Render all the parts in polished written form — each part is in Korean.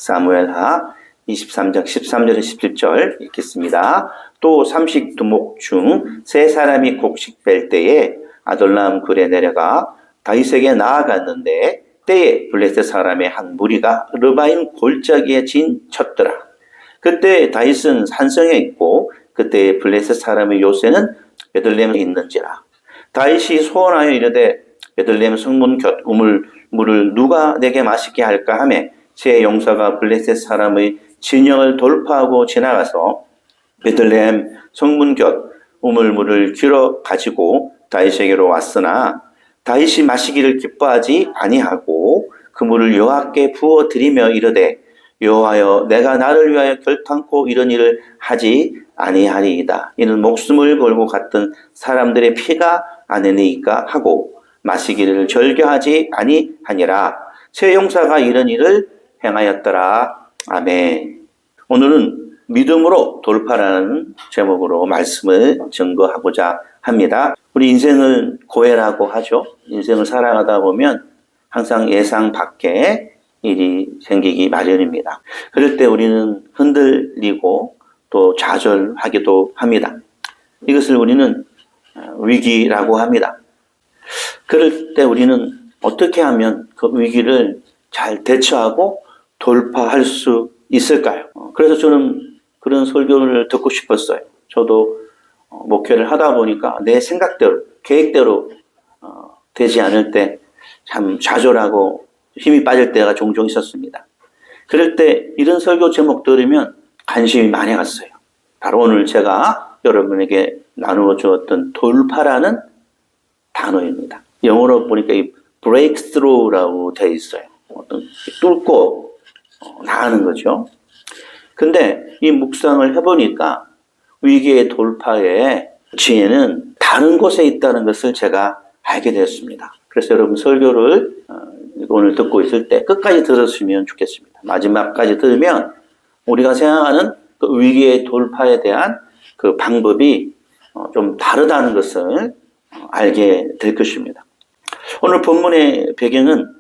사무엘하 23장 13절에서 17절 읽겠습니다. 또 삼식 두목 중 세 사람이 곡식 뺄 때에 아돌람 굴에 내려가 다윗에게 나아갔는데 때에 블레셋 사람의 한 무리가 르바임 골짜기에 쳤더라. 그때 다윗은 산성에 있고 그때 블레셋 사람의 요새는 베들레헴에 있는지라. 다윗이 소원하여 이르되 베들레헴 성문 곁 우물물을 누가 내게 마시게 할까 하며 제 용사가 블레셋 사람의 진영을 돌파하고 지나가서 베들레헴 성문 곁 우물물을 길어 가지고 다윗에게로 왔으나 다윗이 마시기를 기뻐하지 아니하고 그 물을 여호와께 부어 드리며 이르되 여호와여 내가 나를 위하여 결탄코 이런 일을 하지 아니하리이다. 이는 목숨을 걸고 갔던 사람들의 피가 아니니까 하고 마시기를 절교하지 아니하니라. 새 용사가 이런 일을 행하였더라. 아멘. 오늘은 믿음으로 돌파라는 제목으로 말씀을 증거하고자 합니다. 우리 인생을 고해라고 하죠. 인생을 살아가다 보면 항상 예상 밖의 일이 생기기 마련입니다. 그럴 때 우리는 흔들리고 또 좌절하기도 합니다. 이것을 우리는 위기라고 합니다. 그럴 때 우리는 어떻게 하면 그 위기를 잘 대처하고 돌파할 수 있을까요? 그래서 저는 그런 설교를 듣고 싶었어요. 저도 목회를 하다 보니까 내 생각대로, 계획대로 되지 않을 때 참 좌절하고 힘이 빠질 때가 종종 있었습니다. 그럴 때 이런 설교 제목 들으면 관심이 많이 갔어요. 바로 오늘 제가 여러분에게 나누어 주었던 돌파라는 단어입니다. 영어로 보니까 이 breakthrough라고 되어 있어요. 어떤 뚫고 나가는 거죠. 근데 이 묵상을 해보니까 위기의 돌파의 지혜는 다른 곳에 있다는 것을 제가 알게 되었습니다. 그래서 여러분 설교를 오늘 듣고 있을 때 끝까지 들었으면 좋겠습니다. 마지막까지 들으면 우리가 생각하는 그 위기의 돌파에 대한 그 방법이 좀 다르다는 것을 알게 될 것입니다. 오늘 본문의 배경은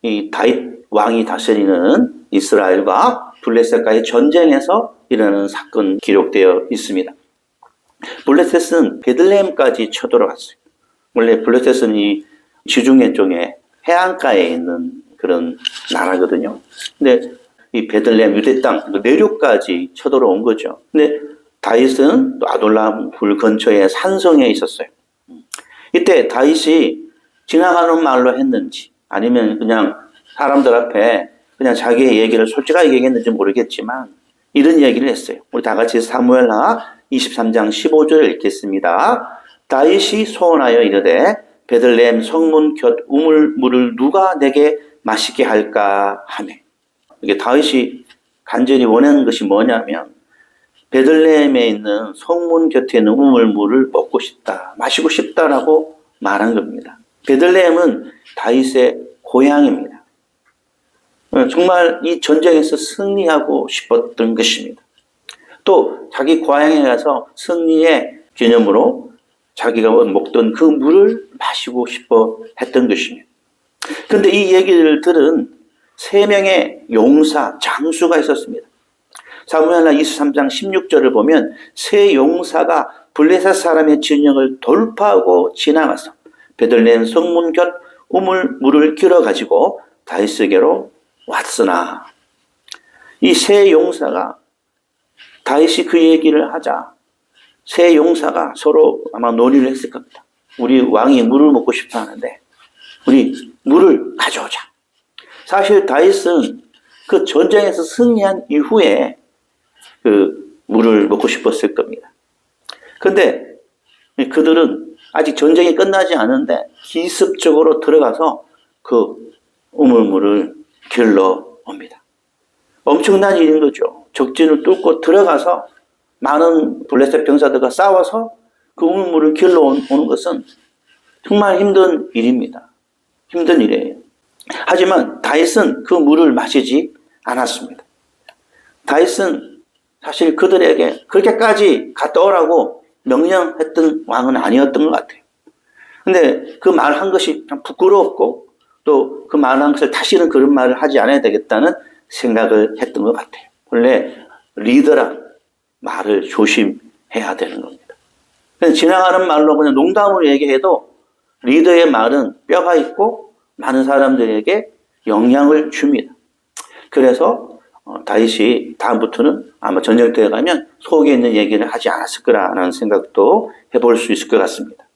이 다윗 왕이 다스리는 이스라엘과 블레셋과의 전쟁에서 일어나는 사건 기록되어 있습니다. 블레셋은 베들레헴까지 쳐들어갔어요. 원래 블레셋은 이 지중해 쪽에 해안가에 있는 그런 나라거든요. 근데 이 베들레헴 유대 땅 내륙까지 쳐들어온 거죠. 근데 다윗은 또 아돌람 굴 근처에 산성에 있었어요. 이때 다윗이 지나가는 말로 했는지 아니면 그냥 사람들 앞에 그냥 자기의 얘기를 솔직하게 얘기했는지 모르겠지만 이런 얘기를 했어요. 우리 다 같이 사무엘하 23장 15절을 읽겠습니다. 다윗이 소원하여 이르되 베들레헴 성문 곁 우물물을 누가 내게 마시게 할까 하며, 이게 다윗이 간절히 원하는 것이 뭐냐면 베들레헴에 있는 성문 곁에 있는 우물물을 먹고 싶다, 마시고 싶다라고 말한 겁니다. 베들레헴은 다윗의 고향입니다. 정말 이 전쟁에서 승리하고 싶었던 것입니다. 또 자기 고향에 가서 승리의 기념으로 자기가 먹던 그 물을 마시고 싶어 했던 것입니다. 그런데 이 얘기를 들은 세 명의 용사, 장수가 있었습니다. 사무엘하 23장 16절을 보면 세 용사가 블레셋 사람의 진영을 돌파하고 지나가서 베들레헴 성문 곁 우물물을 길어가지고 다윗에게로 왔으나, 이 세 용사가 다윗이 그 얘기를 하자 세 용사가 서로 아마 논의를 했을 겁니다. 우리 왕이 물을 먹고 싶어 하는데 우리 물을 가져오자. 사실 다윗은 그 전쟁에서 승리한 이후에 그 물을 먹고 싶었을 겁니다. 그런데 그들은 아직 전쟁이 끝나지 않은데 기습적으로 들어가서 그 우물물을 길러 옵니다. 엄청난 일인 거죠. 적진을 뚫고 들어가서 많은 블레셋 병사들과 싸워서 그 우물물을 길러 오는 것은 정말 힘든 일입니다. 힘든 일이에요. 하지만 다윗은 그 물을 마시지 않았습니다. 다윗은 사실 그들에게 그렇게까지 갔다 오라고 명령했던 왕은 아니었던 것 같아요. 근데 그 말 한 것이 참 부끄러웠고 또 그 말 한 것을 다시는 그런 말을 하지 않아야 되겠다는 생각을 했던 것 같아요. 원래 리더란 말을 조심해야 되는 겁니다. 그냥 지나가는 말로 그냥 농담으로 얘기해도 리더의 말은 뼈가 있고 많은 사람들에게 영향을 줍니다. 그래서 다윗이 다음부터는 아마 전쟁터에 가면 속에 있는 얘기를 하지 않았을 거라는 생각도 해볼 수 있을 것 같습니다.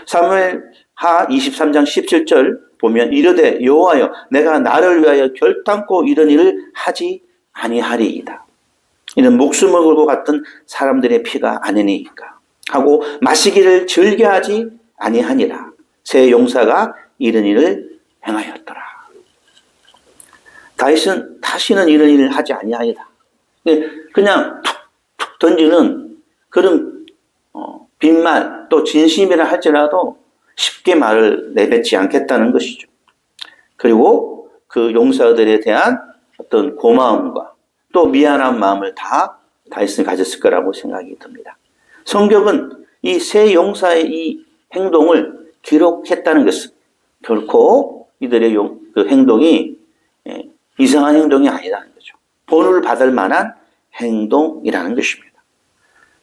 사무엘하 23장 17절 보면 이르되 여호와여 내가 나를 위하여 결단코 이런 일을 하지 아니하리이다. 이는 목숨을 걸고 갔던 사람들의 피가 아니니까 하고 마시기를 즐겨하지 아니하니라. 새 용사가 이런 일을 행하였더라. 다윗은 다시는 이런 일을 하지 아니하리다. 그냥 툭툭 던지는 그런 빈말 또 진심이라 할지라도 쉽게 말을 내뱉지 않겠다는 것이죠. 그리고 그 용사들에 대한 어떤 고마움과 또 미안한 마음을 다 다윗은 가졌을 거라고 생각이 듭니다. 성경은 이 세 용사의 이 행동을 기록했다는 것은 결코 이들의 그 행동이 이상한 행동이 아니라는 거죠. 본을 받을 만한 행동이라는 것입니다.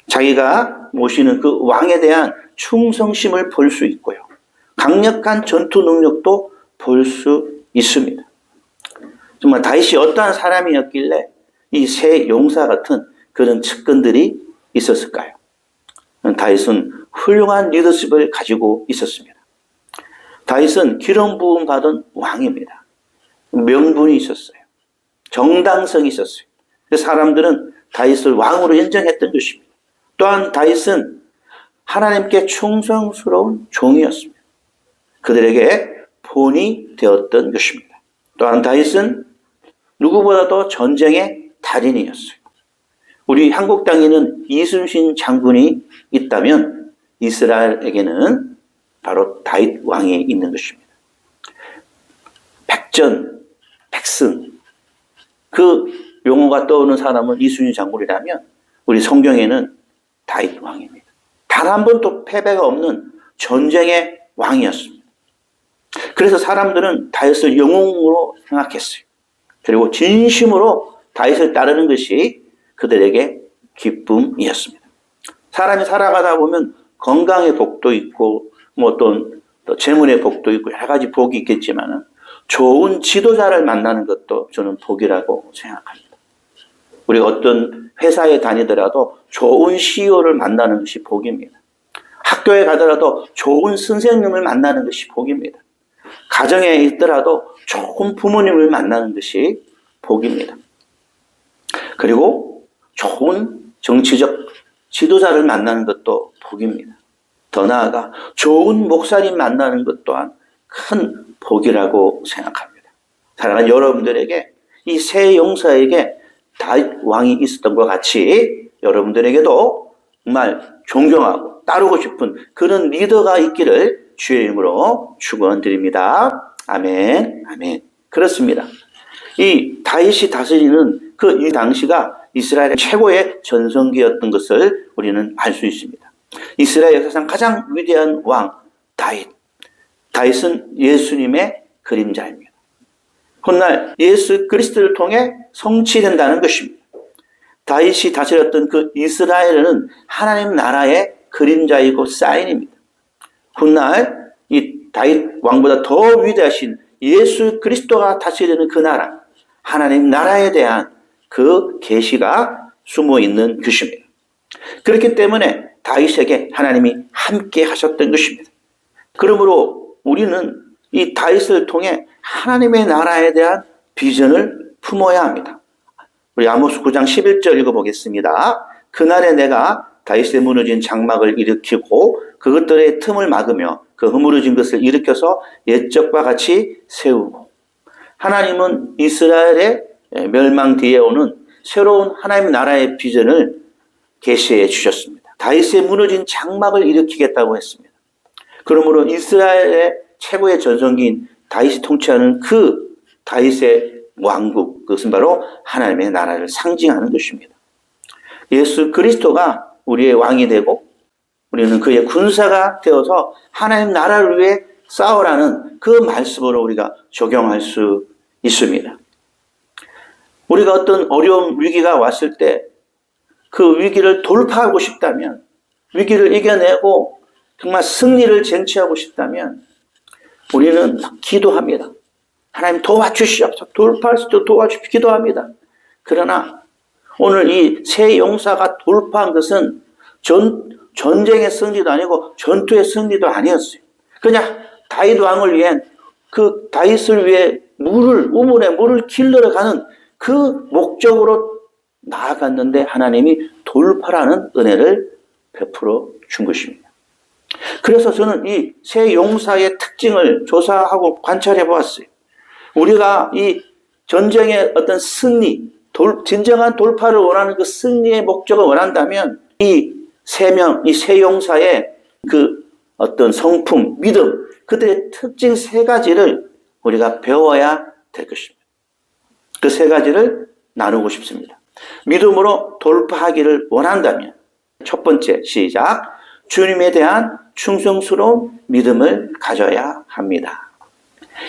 자기가 모시는 그 왕에 대한 충성심을 볼 수 있고요. 강력한 전투 능력도 볼 수 있습니다. 정말 다윗이 어떠한 사람이었길래 이 세 용사 같은 그런 측근들이 있었을까요? 다윗은 훌륭한 리더십을 가지고 있었습니다. 다윗은 기름 부음 받은 왕입니다. 명분이 있었어요. 정당성이 있었어요. 사람들은 다윗을 왕으로 인정했던 것입니다. 또한 다윗은 하나님께 충성스러운 종이었습니다. 그들에게 본이 되었던 것입니다. 또한 다윗은 누구보다도 전쟁의 달인이었어요. 우리 한국 땅에 있는 이순신 장군이 있다면 이스라엘에게는 바로 다윗 왕이 있는 것입니다. 백전, 백승 그 용어가 떠오르는 사람은 이순신 장군이라면 우리 성경에는 다윗 왕입니다. 단 한 번도 패배가 없는 전쟁의 왕이었습니다. 그래서 사람들은 다윗을 영웅으로 생각했어요. 그리고 진심으로 다윗을 따르는 것이 그들에게 기쁨이었습니다. 사람이 살아가다 보면 건강의 복도 있고 또 재물의 복도 있고 여러 가지 복이 있겠지만 좋은 지도자를 만나는 것도 저는 복이라고 생각합니다. 우리가 어떤 회사에 다니더라도 좋은 CEO를 만나는 것이 복입니다. 학교에 가더라도 좋은 선생님을 만나는 것이 복입니다. 가정에 있더라도 좋은 부모님을 만나는 것이 복입니다. 그리고 좋은 정치적 지도자를 만나는 것도 복입니다. 더 나아가 좋은 목사님 만나는 것 또한 큰 복이라고 생각합니다. 사랑하는 여러분들에게 이 세 용사에게 다윗 왕이 있었던 것 같이 여러분들에게도 정말 존경하고 따르고 싶은 그런 리더가 있기를 주의 이름으로 축원드립니다. 아멘, 아멘. 그렇습니다. 이 다윗이 다스리는 그 이 당시가 이스라엘의 최고의 전성기였던 것을 우리는 알 수 있습니다. 이스라엘 역사상 가장 위대한 왕 다윗. 다윗은 예수님의 그림자입니다. 훗날 예수 그리스도를 통해 성취된다는 것입니다. 다윗이 다스렸던 그 이스라엘은 하나님 나라의 그림자이고 사인입니다. 훗날 이 다윗 왕보다 더 위대하신 예수 그리스도가 다스리는 그 나라, 하나님 나라에 대한 그 계시가 숨어 있는 것입니다. 그렇기 때문에 다윗에게 하나님이 함께 하셨던 것입니다. 그러므로 우리는 이 다윗을 통해 하나님의 나라에 대한 비전을 품어야 합니다. 우리 아모스 9장 11절 읽어보겠습니다. 그날에 내가 다윗의 무너진 장막을 일으키고 그것들의 틈을 막으며 그 허물어진 것을 일으켜서 옛적과 같이 세우고. 하나님은 이스라엘의 멸망 뒤에 오는 새로운 하나님 나라의 비전을 계시해 주셨습니다. 다윗의 무너진 장막을 일으키겠다고 했습니다. 그러므로 이스라엘의 최고의 전성기인 다윗이 통치하는 그 다윗의 왕국, 그것은 바로 하나님의 나라를 상징하는 것입니다. 예수 그리스도가 우리의 왕이 되고 우리는 그의 군사가 되어서 하나님 나라를 위해 싸우라는 그 말씀으로 우리가 적용할 수 있습니다. 우리가 어떤 어려움, 위기가 왔을 때 그 위기를 돌파하고 싶다면, 위기를 이겨내고 정말 승리를 쟁취하고 싶다면 우리는 기도합니다. 하나님 도와주시옵소서. 돌파할 수 있도록 도와주시옵소서. 기도합니다. 그러나 오늘 이 세 용사가 돌파한 것은 전쟁의 승리도 아니고 전투의 승리도 아니었어요. 그냥 다윗 왕을 위한 그 다윗을 위해 우물에 물을 길러러 가는 그 목적으로 나아갔는데 하나님이 돌파라는 은혜를 베풀어 준 것입니다. 그래서 저는 이 세 용사의 특징을 조사하고 관찰해 보았어요. 우리가 이 전쟁의 어떤 승리, 진정한 돌파를 원하는 그 승리의 목적을 원한다면 이 세 용사의 그 어떤 성품, 믿음, 그들의 특징 세 가지를 우리가 배워야 될 것입니다. 그 세 가지를 나누고 싶습니다. 믿음으로 돌파하기를 원한다면 첫 번째, 시작. 주님에 대한 충성스러운 믿음을 가져야 합니다.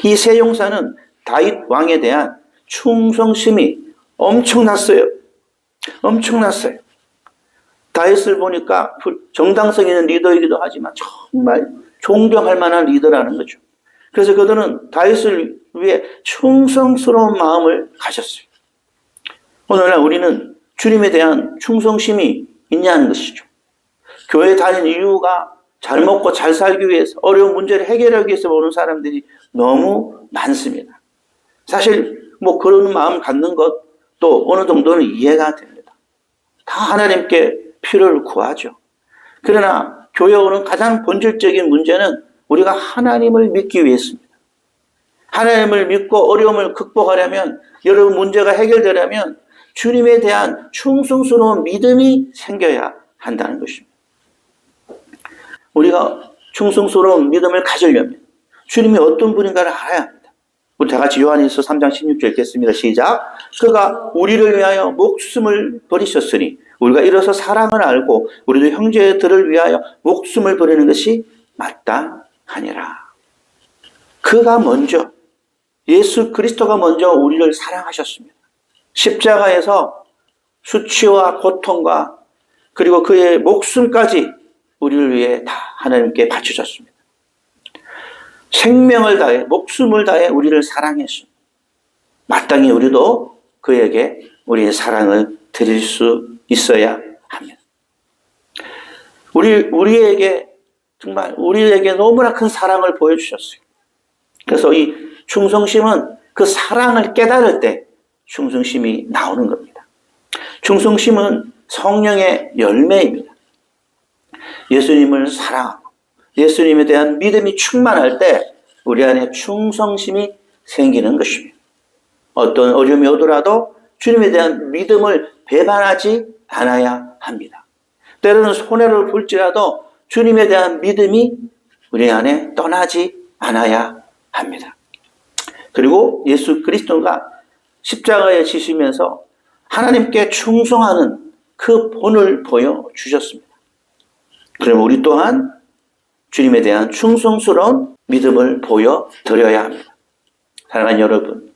이 세 용사는 다윗 왕에 대한 충성심이 엄청났어요. 엄청났어요. 다윗을 보니까 정당성 있는 리더이기도 하지만 정말 존경할 만한 리더라는 거죠. 그래서 그들은 다윗을 위해 충성스러운 마음을 가졌어요. 오늘날 우리는 주님에 대한 충성심이 있냐는 것이죠. 교회 다니는 이유가 잘 먹고 잘 살기 위해서, 어려운 문제를 해결하기 위해서 오는 사람들이 너무 많습니다. 사실 뭐 그런 마음 갖는 것도 어느 정도는 이해가 됩니다. 다 하나님께 필요를 구하죠. 그러나 교회 오는 가장 본질적인 문제는 우리가 하나님을 믿기 위해서입니다. 하나님을 믿고 어려움을 극복하려면, 여러분 문제가 해결되려면 주님에 대한 충성스러운 믿음이 생겨야 한다는 것입니다. 우리가 충성스러운 믿음을 가지려면 주님이 어떤 분인가를 알아야 합니다. 우리 다 같이 요한일서 3장 16절 읽겠습니다. 시작. 그가 우리를 위하여 목숨을 버리셨으니 우리가 이로써 사랑을 알고 우리도 형제들을 위하여 목숨을 버리는 것이 마땅하니라. 그가 먼저, 예수 그리스도가 먼저 우리를 사랑하셨습니다. 십자가에서 수치와 고통과 그리고 그의 목숨까지 우리를 위해 다 하나님께 바쳐졌습니다. 생명을 다해, 목숨을 다해 우리를 사랑했습니다. 마땅히 우리도 그에게 우리의 사랑을 드릴 수 있어야 합니다. 우리에게 정말 우리에게 너무나 큰 사랑을 보여주셨어요. 그래서 이 충성심은 그 사랑을 깨달을 때 충성심이 나오는 겁니다. 충성심은 성령의 열매입니다. 예수님을 사랑하고 예수님에 대한 믿음이 충만할 때 우리 안에 충성심이 생기는 것입니다. 어떤 어려움이 오더라도 주님에 대한 믿음을 배반하지 않아야 합니다. 때로는 손해를 볼지라도 주님에 대한 믿음이 우리 안에 떠나지 않아야 합니다. 그리고 예수 그리스도가 십자가에 지시면서 하나님께 충성하는 그 본을 보여주셨습니다. 그럼 우리 또한 주님에 대한 충성스러운 믿음을 보여드려야 합니다. 사랑하는 여러분,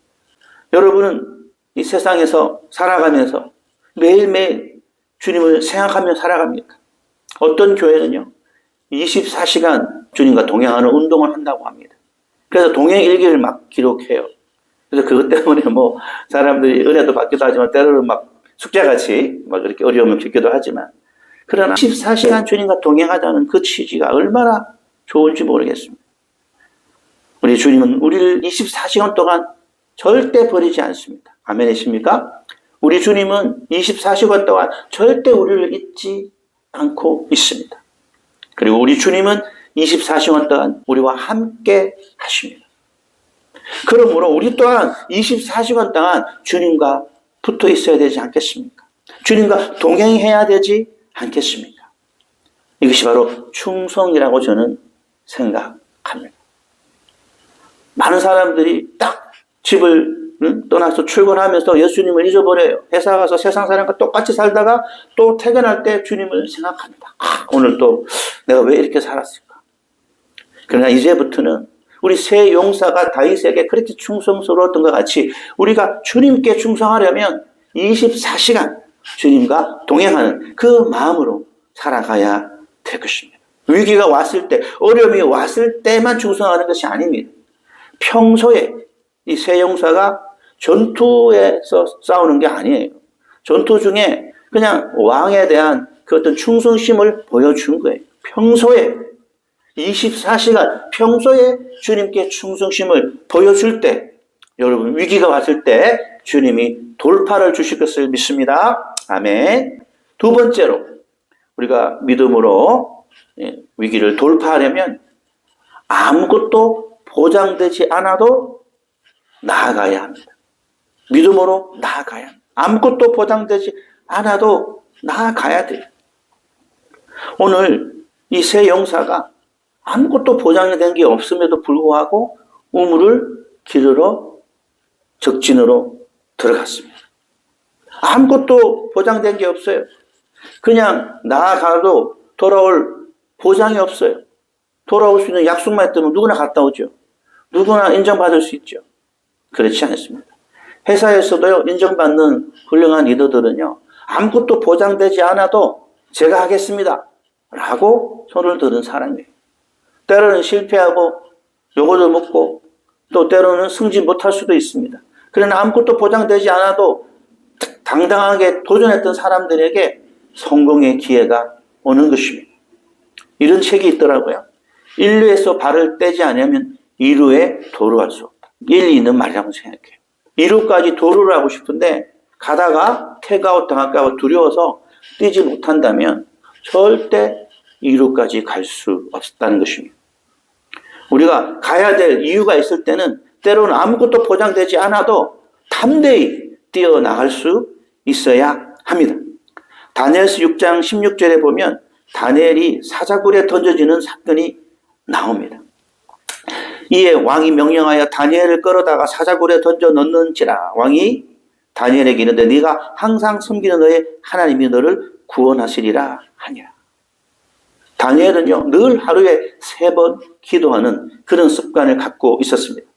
여러분은 이 세상에서 살아가면서 매일매일 주님을 생각하며 살아갑니까? 어떤 교회는요, 24시간 주님과 동행하는 운동을 한다고 합니다. 그래서 동행 일기를 막 기록해요. 그래서 그것 때문에 뭐 사람들이 은혜도 받기도 하지만 때로는 막 숙제같이 막 이렇게 어려움을 겪기도 하지만, 그러나 24시간 주님과 동행하자는 그 취지가 얼마나 좋은지 모르겠습니다. 우리 주님은 우리를 24시간 동안 절대 버리지 않습니다. 아멘이십니까? 우리 주님은 24시간 동안 절대 우리를 잊지 않고 있습니다. 그리고 우리 주님은 24시간 동안 우리와 함께 하십니다. 그러므로 우리 또한 24시간 동안 주님과 붙어 있어야 되지 않겠습니까? 주님과 동행해야 되지 않겠습니까? 이것이 바로 충성이라고 저는 생각합니다. 많은 사람들이 딱 집을 떠나서 출근하면서 예수님을 잊어버려요. 회사 가서 세상 사람과 똑같이 살다가 또 퇴근할 때 주님을 생각합니다. 오늘 또 내가 왜 이렇게 살았을까? 그러나 이제부터는 우리 새 용사가 다윗에게 그렇게 충성스러웠던 것 같이 우리가 주님께 충성하려면 24시간 주님과 동행하는 그 마음으로 살아가야 될 것입니다. 위기가 왔을 때, 어려움이 왔을 때만 충성하는 것이 아닙니다. 평소에 이 새 용사가 전투에서 싸우는 게 아니에요. 전투 중에 그냥 왕에 대한 그 어떤 충성심을 보여준 거예요. 평소에 24시간 평소에 주님께 충성심을 보여줄 때, 여러분 위기가 왔을 때 주님이 돌파를 주실 것을 믿습니다. 아멘. 두 번째로 우리가 믿음으로 위기를 돌파하려면 아무것도 보장되지 않아도 나아가야 합니다. 믿음으로 나아가야 합니다. 아무것도 보장되지 않아도 나아가야 돼요. 오늘 이 새 용사가 아무것도 보장이 된 게 없음에도 불구하고 우물을 기르러 적진으로 들어갔습니다. 아무것도 보장된 게 없어요. 그냥 나아가도 돌아올 보장이 없어요. 돌아올 수 있는 약속만 있다면 누구나 갔다 오죠. 누구나 인정받을 수 있죠. 그렇지 않습니다. 회사에서도요, 인정받는 훌륭한 리더들은요, 아무것도 보장되지 않아도 제가 하겠습니다 라고 손을 드는 사람이에요. 때로는 실패하고 요거도 먹고 또 때로는 승진 못할 수도 있습니다. 그러나 아무것도 보장되지 않아도 당당하게 도전했던 사람들에게 성공의 기회가 오는 것입니다. 이런 책이 있더라고요. 인류에서 발을 떼지 않으면 이루에 도루할 수 없다. 일리 있는 말이라고 생각해요. 이루까지 도루를 하고 싶은데 가다가 태그아웃 당할까 봐 두려워서 뛰지 못한다면 절대 이루까지 갈 수 없다는 것입니다. 우리가 가야 될 이유가 있을 때는 때로는 아무것도 보장되지 않아도 담대히 뛰어나갈 수 있어야 합니다. 다니엘서 6장 16절에 보면 다니엘이 사자굴에 던져지는 사건이 나옵니다. 이에 왕이 명령하여 다니엘을 끌어다가 사자굴에 던져 넣는지라. 왕이 다니엘에게 이르되 네가 항상 섬기는 너의 하나님이 너를 구원하시리라 하니라. 다니엘은요, 늘 하루에 3번 기도하는 그런 습관을 갖고 있었습니다.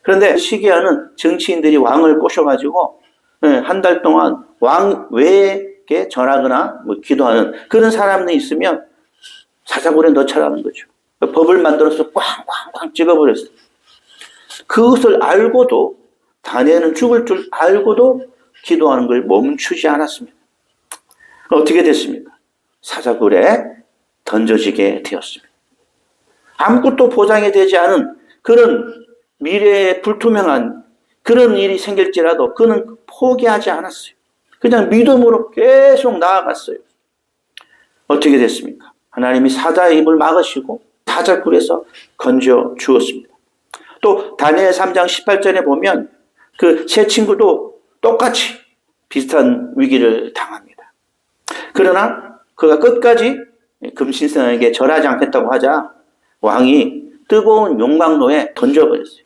그런데 시기하는 정치인들이 왕을 꼬셔가지고 한 달 동안 왕 외에게 전하거나 기도하는 그런 사람들이 있으면 사자굴에 넣자라는 거죠. 법을 만들어서 꽝꽝꽝 찍어버렸어요. 그것을 알고도 다니엘은 죽을 줄 알고도 기도하는 걸 멈추지 않았습니다. 어떻게 됐습니까? 사자굴에 던져지게 되었습니다. 아무것도 보장이 되지 않은 그런 미래에 불투명한 그런 일이 생길지라도 그는 포기하지 않았어요. 그냥 믿음으로 계속 나아갔어요. 어떻게 됐습니까? 하나님이 사자의 입을 막으시고 사자굴에서 건져 주었습니다. 또 다니엘 3장 18절에 보면 그 세 친구도 똑같이 비슷한 위기를 당합니다. 그러나 그가 끝까지 금신상에게 절하지 않겠다고 하자 왕이 뜨거운 용광로에 던져버렸어요.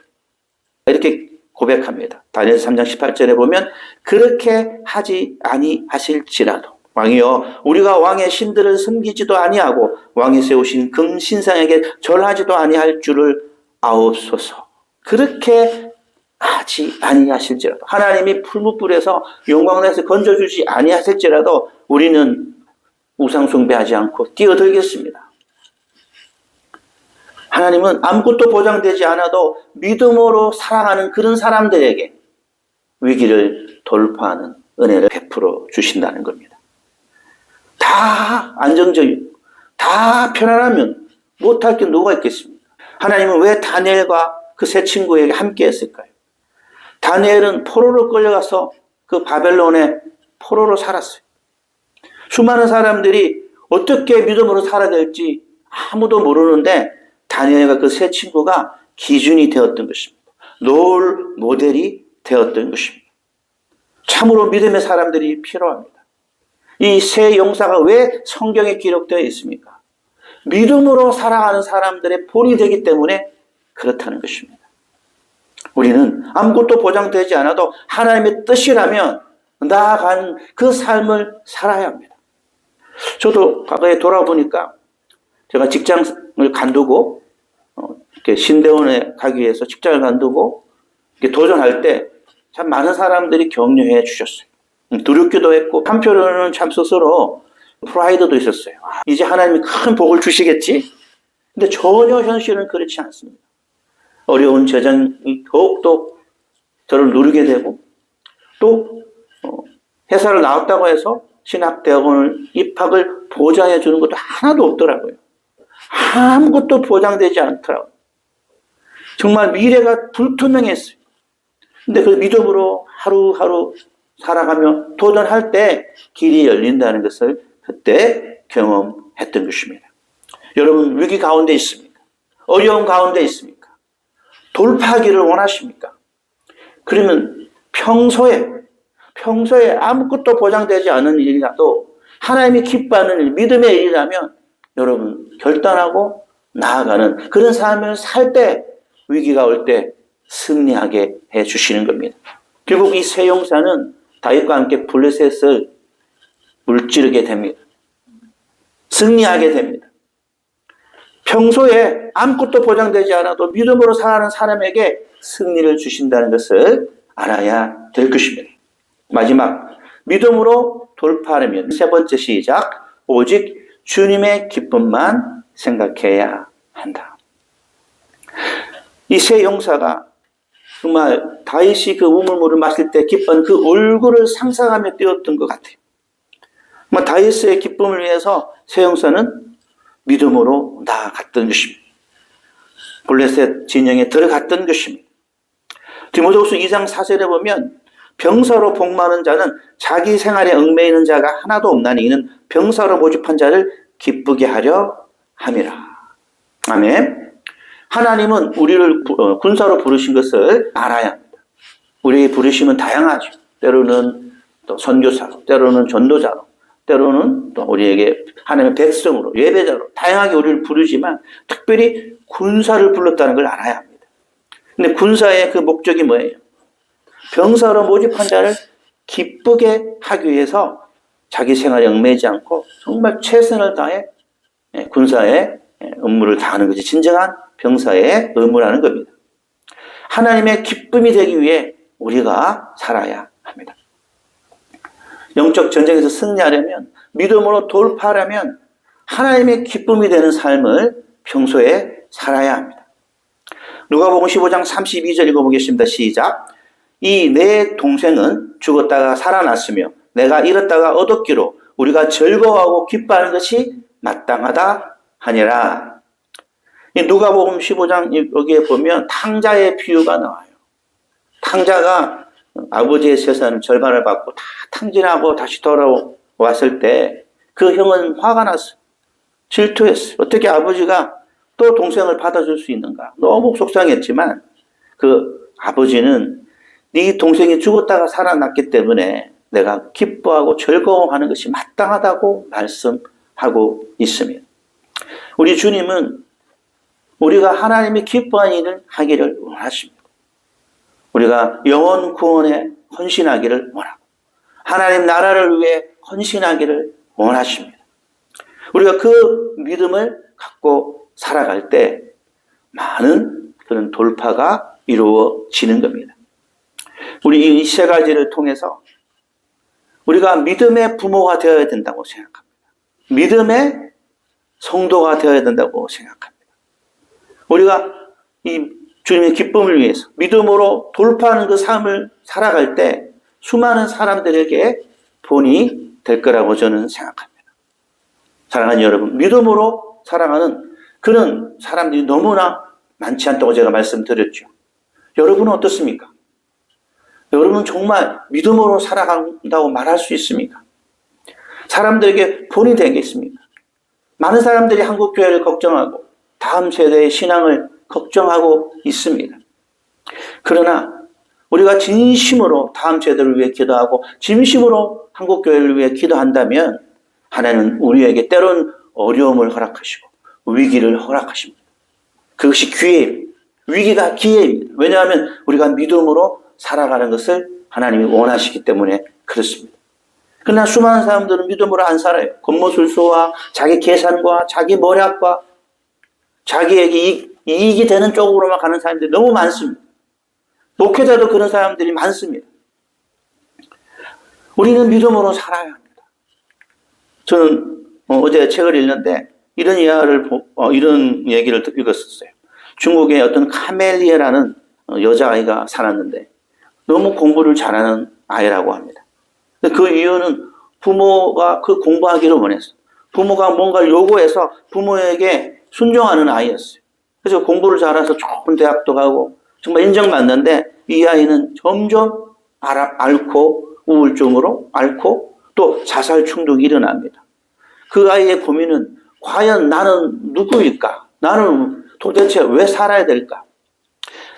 이렇게 고백합니다. 다니엘 3장 18절에 보면 그렇게 하지 아니하실지라도 왕이여 우리가 왕의 신들을 섬기지도 아니하고 왕이 세우신 금신상에게 절하지도 아니할 줄을 아옵소서. 그렇게 하지 아니하실지라도 하나님이 풀무불에서 용광로에서 건져주지 아니하실지라도 우리는 우상 숭배하지 않고 뛰어들겠습니다. 하나님은 아무것도 보장되지 않아도 믿음으로 살아가는 그런 사람들에게 위기를 돌파하는 은혜를 베풀어 주신다는 겁니다. 다 안정적이고 다 편안하면 못할 게 누가 있겠습니까? 하나님은 왜 다니엘과 그 세 친구에게 함께 했을까요? 다니엘은 포로로 끌려가서 그 바벨론의 포로로 살았어요. 수많은 사람들이 어떻게 믿음으로 살아야 될지 아무도 모르는데 다니엘과 그 세 친구가 기준이 되었던 것입니다. 롤 모델이 되었던 것입니다. 참으로 믿음의 사람들이 필요합니다. 이 세 용사가 왜 성경에 기록되어 있습니까? 믿음으로 살아가는 사람들의 본이 되기 때문에 그렇다는 것입니다. 우리는 아무것도 보장되지 않아도 하나님의 뜻이라면 나아가는 그 삶을 살아야 합니다. 저도 과거에 돌아보니까 제가 직장을 간두고 이렇게 신대원에 가기 위해서 직장을 관두고 이렇게 도전할 때 참 많은 사람들이 격려해 주셨어요. 두렵기도 했고 한편으로는 참 스스로 프라이드도 있었어요. 이제 하나님이 큰 복을 주시겠지? 근데 전혀 현실은 그렇지 않습니다. 어려운 재정이 더욱더 저를 누르게 되고 또 회사를 나왔다고 해서 신학대학원을 입학을 보장해 주는 것도 하나도 없더라고요. 아무것도 보장되지 않더라고요. 정말 미래가 불투명했어요. 근데 그 믿음으로 하루하루 살아가며 도전할 때 길이 열린다는 것을 그때 경험했던 것입니다. 여러분 위기 가운데 있습니까? 어려움 가운데 있습니까? 돌파하기를 원하십니까? 그러면 평소에 아무것도 보장되지 않은 일이라도 하나님이 기뻐하는 일, 믿음의 일이라면 여러분 결단하고 나아가는 그런 삶을 살 때 위기가 올 때 승리하게 해주시는 겁니다. 결국 이 세 용사는 다윗과 함께 블레셋을 물찌르게 됩니다. 승리하게 됩니다. 평소에 아무것도 보장되지 않아도 믿음으로 살아가는 사람에게 승리를 주신다는 것을 알아야 될 것입니다. 마지막, 믿음으로 돌파하려면 세 번째 시작, 오직 주님의 기쁨만 생각해야 한다. 이 세 용사가 정말 다윗이 그 우물물을 마실 때 기쁜 그 얼굴을 상상하며 뛰었던 것 같아요. 다윗의 기쁨을 위해서 세 용사는 믿음으로 나아갔던 것입니다. 블레셋 진영에 들어갔던 것입니다. 디모데후서 2장 4절에 보면 병사로 복마는 자는 자기 생활에 얽매이는 자가 하나도 없나니 이는 병사로 모집한 자를 기쁘게 하려 함이라. 아멘. 하나님은 우리를 군사로 부르신 것을 알아야 합니다. 우리의 부르심은 다양하죠. 때로는 또 선교사로, 때로는 전도자로, 때로는 또 우리에게 하나님의 백성으로, 예배자로 다양하게 우리를 부르지만 특별히 군사를 불렀다는 걸 알아야 합니다. 근데 군사의 그 목적이 뭐예요? 병사로 모집한 자를 기쁘게 하기 위해서 자기 생활에 얽매이지 않고 정말 최선을 다해 군사의 업무를 다하는 것이 진정한 병사의 의무라는 겁니다. 하나님의 기쁨이 되기 위해 우리가 살아야 합니다. 영적 전쟁에서 승리하려면, 믿음으로 돌파하려면 하나님의 기쁨이 되는 삶을 평소에 살아야 합니다. 누가복음 15장 32절 읽어보겠습니다. 시작. 이 내 동생은 죽었다가 살아났으며 내가 잃었다가 얻었기로 우리가 즐거워하고 기뻐하는 것이 마땅하다 하니라. 누가복음 15장 여기에 보면 탕자의 비유가 나와요. 탕자가 아버지의 재산을 절반을 받고 다 탕진하고 다시 돌아왔을 때 그 형은 화가 났어요. 질투했어요. 어떻게 아버지가 또 동생을 받아줄 수 있는가. 너무 속상했지만 그 아버지는 네 동생이 죽었다가 살아났기 때문에 내가 기뻐하고 즐거워하는 것이 마땅하다고 말씀하고 있습니다. 우리 주님은 우리가 하나님이 기뻐하는 일을 하기를 원하십니다. 우리가 영혼 구원에 헌신하기를 원하고 하나님 나라를 위해 헌신하기를 원하십니다. 우리가 그 믿음을 갖고 살아갈 때 많은 그런 돌파가 이루어지는 겁니다. 우리 이 세 가지를 통해서 우리가 믿음의 부모가 되어야 된다고 생각합니다. 믿음의 성도가 되어야 된다고 생각합니다. 우리가 이 주님의 기쁨을 위해서 믿음으로 돌파하는 그 삶을 살아갈 때 수많은 사람들에게 본이 될 거라고 저는 생각합니다. 사랑하는 여러분, 믿음으로 살아가는 그런 사람들이 너무나 많지 않다고 제가 말씀드렸죠. 여러분은 어떻습니까? 여러분 정말 믿음으로 살아간다고 말할 수 있습니까? 사람들에게 본이 되겠습니까? 많은 사람들이 한국교회를 걱정하고 다음 세대의 신앙을 걱정하고 있습니다. 그러나 우리가 진심으로 다음 세대를 위해 기도하고 진심으로 한국교회를 위해 기도한다면 하나님은 우리에게 때론 어려움을 허락하시고 위기를 허락하십니다. 그것이 기회입니다. 위기가 기회입니다. 왜냐하면 우리가 믿음으로 살아가는 것을 하나님이 원하시기 때문에 그렇습니다. 그러나 수많은 사람들은 믿음으로 안 살아요. 겉모술수와 자기 계산과 자기谋略과 자기에게 이익이 되는 쪽으로만 가는 사람들이 너무 많습니다. 목회자도 그런 사람들이 많습니다. 우리는 믿음으로 살아야 합니다. 저는 어제 책을 읽는데 이런 얘기를 읽었었어요. 중국에 어떤 카멜리에라는 여자아이가 살았는데 너무 공부를 잘하는 아이라고 합니다. 그 이유는 부모가 그 공부하기를 원했어요. 부모가 뭔가를 요구해서 부모에게 순종하는 아이였어요. 그래서 공부를 잘해서 좋은 대학도 가고 정말 인정받는데 이 아이는 점점 앓고 우울증으로 앓고 또 자살 충동이 일어납니다. 그 아이의 고민은 과연 나는 누구일까? 나는 도대체 왜 살아야 될까?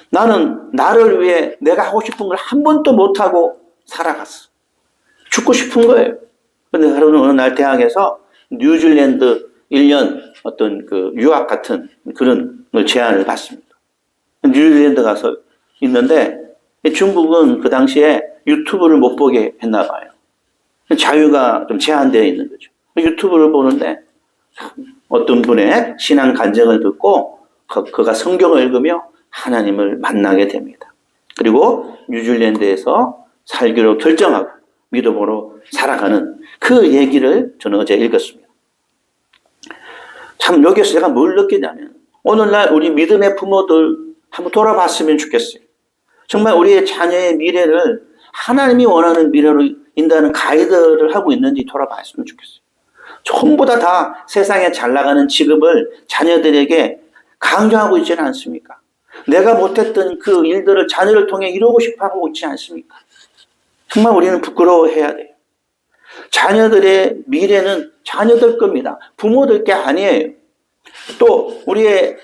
나는 나를 위해 내가 하고 싶은 걸 한 번도 못하고 살아갔어. 죽고 싶은 거예요. 그런데 어느 날 대학에서 뉴질랜드 1년 어떤 그 유학 같은 그런 제안을 받습니다. 뉴질랜드 가서 있는데 중국은 그 당시에 유튜브를 못 보게 했나 봐요. 자유가 좀 제한되어 있는 거죠. 유튜브를 보는데 어떤 분의 신앙 간증을 듣고 그가 성경을 읽으며 하나님을 만나게 됩니다. 그리고 뉴질랜드에서 살기로 결정하고 믿음으로 살아가는 그 얘기를 저는 어제 읽었습니다. 참 여기서 제가 뭘 느끼냐면 오늘날 우리 믿음의 부모들 한번 돌아봤으면 좋겠어요. 정말 우리의 자녀의 미래를 하나님이 원하는 미래로 인도하는 가이드를 하고 있는지 돌아봤으면 좋겠어요. 전부 다 세상에 잘 나가는 직업을 자녀들에게 강조하고 있지는 않습니까? 내가 못했던 그 일들을 자녀를 통해 이루고 싶어 하고 있지 않습니까? 정말 우리는 부끄러워해야 돼요. 자녀들의 미래는 자녀들 겁니다. 부모들 게 아니에요. 또 우리의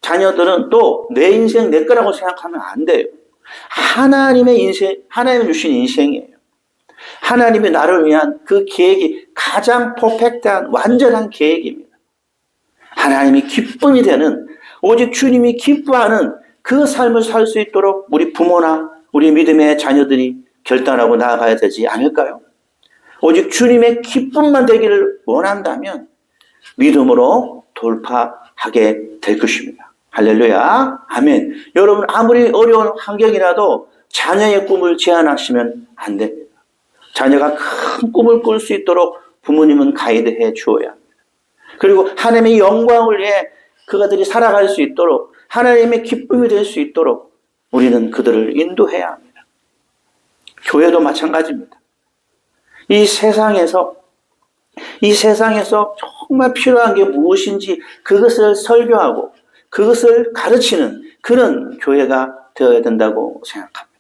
자녀들은 또 내 인생 내 거라고 생각하면 안 돼요. 하나님의 인생, 하나님이 주신 인생이에요. 하나님이 나를 위한 그 계획이 가장 퍼펙트한 완전한 계획입니다. 하나님이 기쁨이 되는 오직 주님이 기뻐하는 그 삶을 살 수 있도록 우리 부모나 우리 믿음의 자녀들이 결단하고 나아가야 되지 않을까요? 오직 주님의 기쁨만 되기를 원한다면 믿음으로 돌파하게 될 것입니다. 할렐루야. 아멘. 여러분 아무리 어려운 환경이라도 자녀의 꿈을 제한하시면 안 됩니다. 자녀가 큰 꿈을 꿀 수 있도록 부모님은 가이드해 주어야 합니다. 그리고 하나님의 영광을 위해 그들이 살아갈 수 있도록 하나님의 기쁨이 될 수 있도록 우리는 그들을 인도해야 합니다. 교회도 마찬가지입니다. 이 세상에서 정말 필요한 게 무엇인지 그것을 설교하고 그것을 가르치는 그런 교회가 되어야 된다고 생각합니다.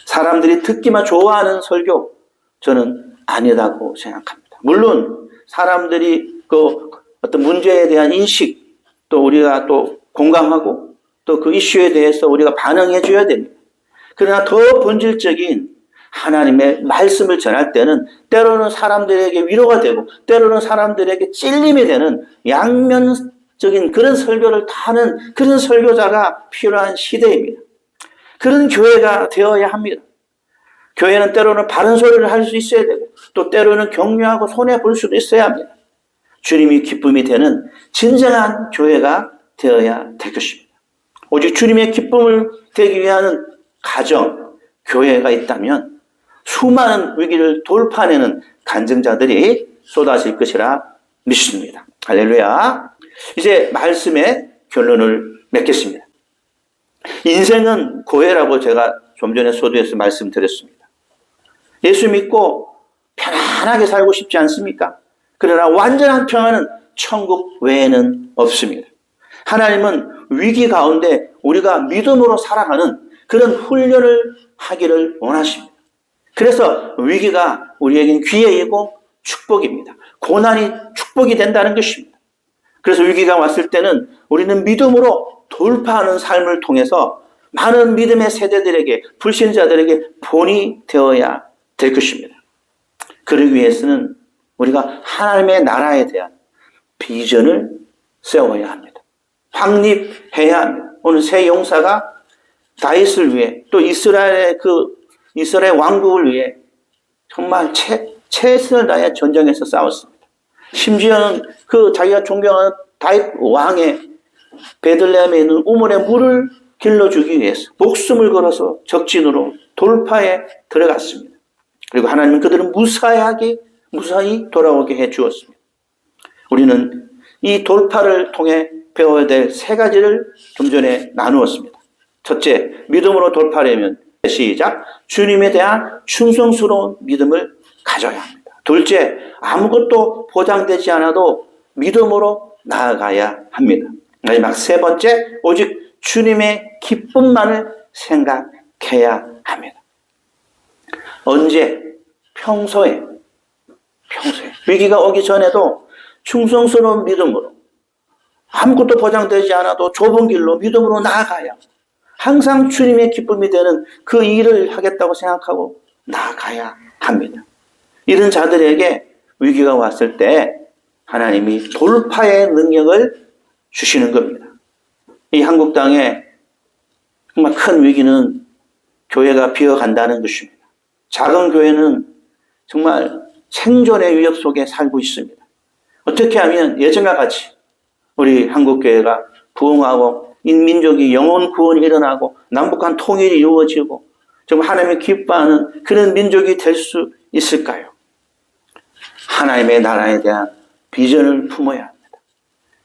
사람들이 듣기만 좋아하는 설교 저는 아니라고 생각합니다. 물론 사람들이 그 어떤 문제에 대한 인식 또 우리가 또 공감하고 또 그 이슈에 대해서 우리가 반응해 줘야 됩니다. 그러나 더 본질적인 하나님의 말씀을 전할 때는 때로는 사람들에게 위로가 되고 때로는 사람들에게 찔림이 되는 양면적인 그런 설교를 다 하는 그런 설교자가 필요한 시대입니다. 그런 교회가 되어야 합니다. 교회는 때로는 바른 소리를 할 수 있어야 되고 또 때로는 격려하고 손해볼 수도 있어야 합니다. 주님이 기쁨이 되는 진정한 교회가 되어야 될 것입니다. 오직 주님의 기쁨을 되기 위한 가정, 교회가 있다면 수많은 위기를 돌파하는 간증자들이 쏟아질 것이라 믿습니다. 할렐루야. 이제 말씀의 결론을 맺겠습니다. 인생은 고해라고 제가 좀 전에 소두에서 말씀드렸습니다. 예수 믿고 편안하게 살고 싶지 않습니까? 그러나 완전한 평안은 천국 외에는 없습니다. 하나님은 위기 가운데 우리가 믿음으로 살아가는 그런 훈련을 하기를 원하십니다. 그래서 위기가 우리에겐 기회이고 축복입니다. 고난이 축복이 된다는 것입니다. 그래서 위기가 왔을 때는 우리는 믿음으로 돌파하는 삶을 통해서 많은 믿음의 세대들에게 불신자들에게 본이 되어야 될 것입니다. 그러기 위해서는 우리가 하나님의 나라에 대한 비전을 세워야 합니다. 확립해야 합니다. 오늘 새 용사가 다윗을 위해 또 이스라엘 왕국을 위해 정말 최선을 다해 전쟁에서 싸웠습니다. 심지어는 그 자기가 존경하는 다윗 왕의 베들레헴에 있는 우물에 물을 길러주기 위해서 목숨을 걸어서 적진으로 돌파에 들어갔습니다. 그리고 하나님은 그들을 무사히 돌아오게 해 주었습니다. 우리는 이 돌파를 통해 배워야 될 세 가지를 좀 전에 나누었습니다. 첫째, 믿음으로 돌파하려면 시작, 주님에 대한 충성스러운 믿음을 가져야 합니다. 둘째, 아무것도 보장되지 않아도 믿음으로 나아가야 합니다. 마지막 세 번째, 오직 주님의 기쁨만을 생각해야 합니다. 언제? 평소에 위기가 오기 전에도 충성스러운 믿음으로, 아무것도 보장되지 않아도 좁은 길로 믿음으로 나아가야, 항상 주님의 기쁨이 되는 그 일을 하겠다고 생각하고 나아가야 합니다. 이런 자들에게 위기가 왔을 때 하나님이 돌파의 능력을 주시는 겁니다. 이 한국 땅에 정말 큰 위기는 교회가 비어간다는 것입니다. 작은 교회는 정말 생존의 위협 속에 살고 있습니다. 어떻게 하면 예전과 같이 우리 한국교회가 부흥하고 민족이 영혼 구원이 일어나고 남북한 통일이 이루어지고 정말 하나님이 기뻐하는 그런 민족이 될 수 있을까요? 하나님의 나라에 대한 비전을 품어야 합니다.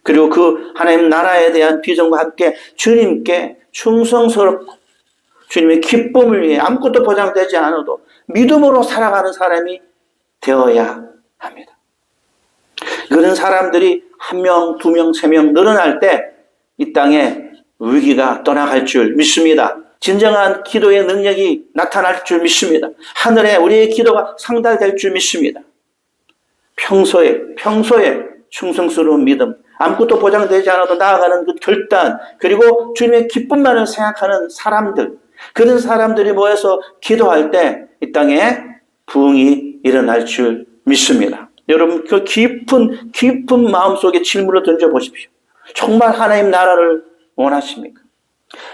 그리고 그 하나님 나라에 대한 비전과 함께 주님께 충성스럽고 주님의 기쁨을 위해 아무것도 보장되지 않아도 믿음으로 살아가는 사람이 되어야 합니다. 그런 사람들이 1명, 2명, 3명 늘어날 때 이 땅에 위기가 떠나갈 줄 믿습니다. 진정한 기도의 능력이 나타날 줄 믿습니다. 하늘에 우리의 기도가 상달될 줄 믿습니다. 평소에 충성스러운 믿음, 아무것도 보장되지 않아도 나아가는 그 결단, 그리고 주님의 기쁨만을 생각하는 사람들, 그런 사람들이 모여서 기도할 때 이 땅에 부흥이 일어날 줄 믿습니다. 여러분, 그 깊은 마음속에 질문을 던져보십시오. 정말 하나님 나라를 원하십니까?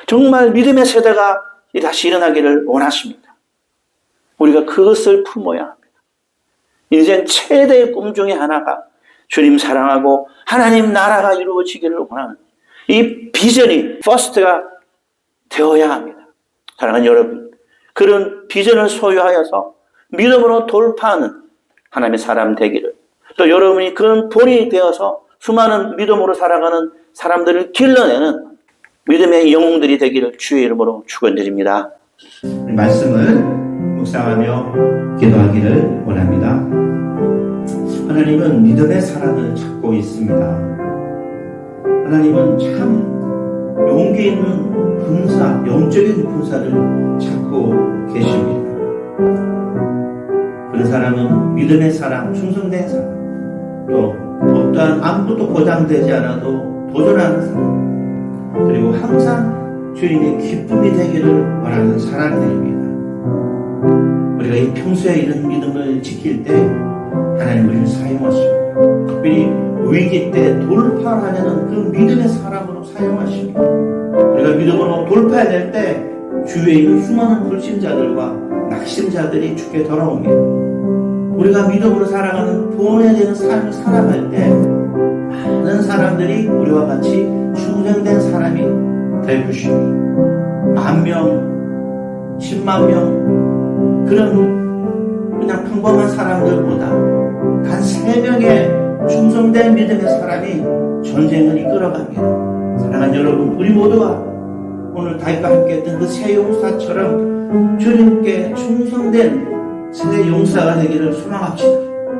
정말 믿음의 세대가 다시 일어나기를 원하십니까? 우리가 그것을 품어야 합니다. 인생 최대의 꿈 중에 하나가 주님 사랑하고 하나님 나라가 이루어지기를 원하는 이 비전이 퍼스트가 되어야 합니다. 사랑하는 여러분, 그런 비전을 소유하여서 믿음으로 돌파하는 하나님의 사람 되기를, 또 여러분이 그런 본이 되어서 수많은 믿음으로 살아가는 사람들을 길러내는 믿음의 영웅들이 되기를 주의 이름으로 축원드립니다. 말씀을 묵상하며 기도하기를 원합니다. 하나님은 믿음의 사람을 찾고 있습니다. 하나님은 참 용기 있는 군사, 영적인 군사를 찾고 계십니다. 그런 사람은 믿음의 사람, 충성된 사람, 또 어떠한 아무것도 보장되지 않아도 도전하는 사람, 그리고 항상 주님의 기쁨이 되기를 원하는 사람들입니다. 우리가 이 평소에 이런 믿음을 지킬 때 하나님 우리를 사용하십니다. 특별히 위기 때 돌파하려는 그 믿음의 사람으로 사용하십니다. 우리가 믿음으로 돌파해야 될 때 주위에 있는 수많은 불신자들과 낙심자들이 주께 돌아옵니다. 우리가 믿음으로 살아가는 본에 대한 삶을 살아갈 때 많은 사람들이 우리와 같이 충성된 사람이 될 것입니다. 10,000명, 100,000명 그런 그냥 평범한 사람들보다 단 3명의 충성된 믿음의 사람이 전쟁을 이끌어갑니다. 사랑하는 여러분, 우리 모두가 오늘 다윗과 함께 했던 그 새 용사처럼 주님께 충성된 새 용사가 되기를 소망합시다.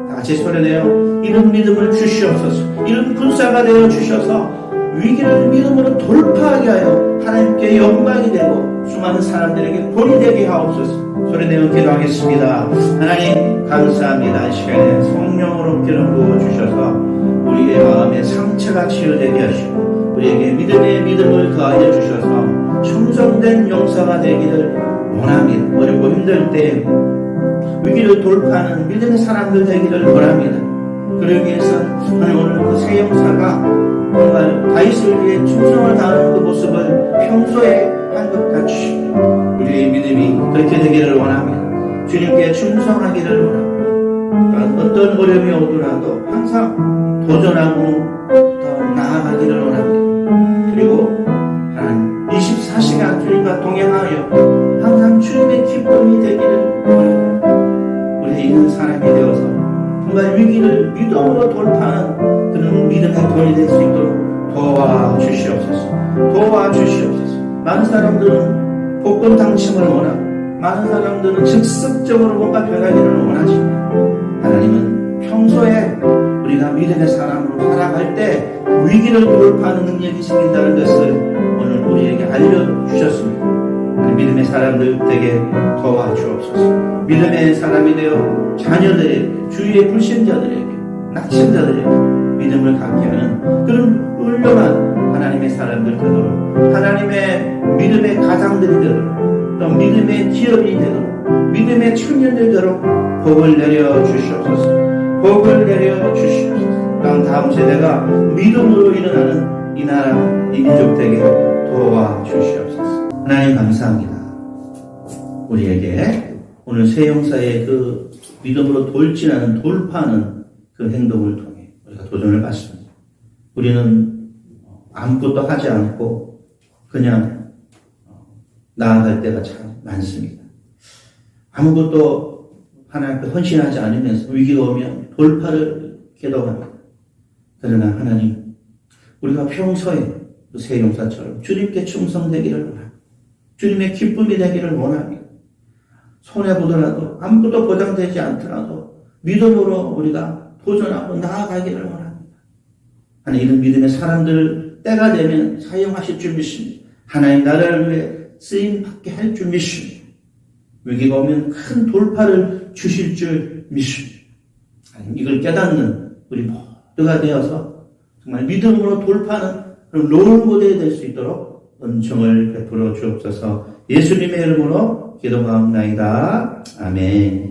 다 같이 소리내어 이런 믿음을 주시옵소서. 이런 군사가 되어 주셔서 위기를 믿음으로 돌파하게 하여 하나님께 영광이 되고 수많은 사람들에게 본이 되게 하옵소서. 소리내어 기도하겠습니다. 하나님 감사합니다. 이 시간에 성령으로 기름 부어주셔서 우리의 마음에 상처가 치유되게 하시고 우리에게 믿음의 믿음을 더하여 주셔서 충성된 용사가 되기를 원합니다. 어렵고 힘들 때 위기를 돌파하는 믿음의 사람들 되기를 원합니다. 그러기 위해서는 오늘 그 새 용사가 정말 다윗을 위해 충성을 다하는 그 모습을 평소에 한 것 같이 우리의 믿음이 그렇게 되기를 원합니다. 주님께 충성하기를 원합니다. 어떤 어려움이 오더라도 항상 도전하고 더 나아가기를 원합니다. 주님과 동행하여 항상 주님의 기쁨이 되기를 원합니다. 우리 이런 사람이 되어서 정말 위기를 믿음으로 돌파하는 그런 믿음의 돈이 될 수 있도록 도와주시옵소서. 도와주시옵소서. 많은 사람들은 복권 당첨을 원하고 많은 사람들은 즉석적으로 뭔가 변하기를 원하십니다. 하나님은 평소에 우리가 믿음의 사람으로 살아갈 때 위기를 돌파하는 능력이 생긴다는 것을 오늘 우리에게 알려주셨습니다. 믿음의 사람들 되게 도와주옵소서. 믿음의 사람이 되어 자녀들에게, 주위의 불신자들에게, 낙심자들에게 믿음을 갖게 하는 그런 훌륭한 하나님의 사람들 되도록, 하나님의 믿음의 가장들이 되도록, 또 믿음의 기업이 되도록, 믿음의 청년들 되도록 복을 내려 주시옵소서. 복을 내려 주시옵소서. 다음 세대가 믿음으로 일어나는 이 나라, 이 민족 되게 도와주시옵소서. 하나님 감사합니다. 우리에게 오늘 세용사의 그 믿음으로 돌진하는, 돌파하는 그 행동을 통해 우리가 도전을 받습니다. 우리는 아무것도 하지 않고 그냥 나아갈 때가 참 많습니다. 아무것도 하나님께 헌신하지 않으면서 위기가 오면 돌파를 계속합니다. 그러나 하나님, 우리가 평소에 그 세용사처럼 주님께 충성되기를 원합니다. 주님의 기쁨이 되기를 원합니다. 손해보더라도 아무것도 보장되지 않더라도 믿음으로 우리가 도전하고 나아가기를 원합니다. 하나님, 이런 믿음의 사람들을 때가 되면 사용하실 줄 믿습니다. 하나님 나라를 위해 쓰임받게 할 줄 믿습니다. 위기가 오면 큰 돌파를 주실 줄 믿습니다. 하나님, 이걸 깨닫는 우리 모두가 되어서 정말 믿음으로 돌파하는 그런 롤모델이 될 수 있도록 은총을 베풀어 주옵소서. 예수님의 이름으로 기도하옵나이다. 아멘.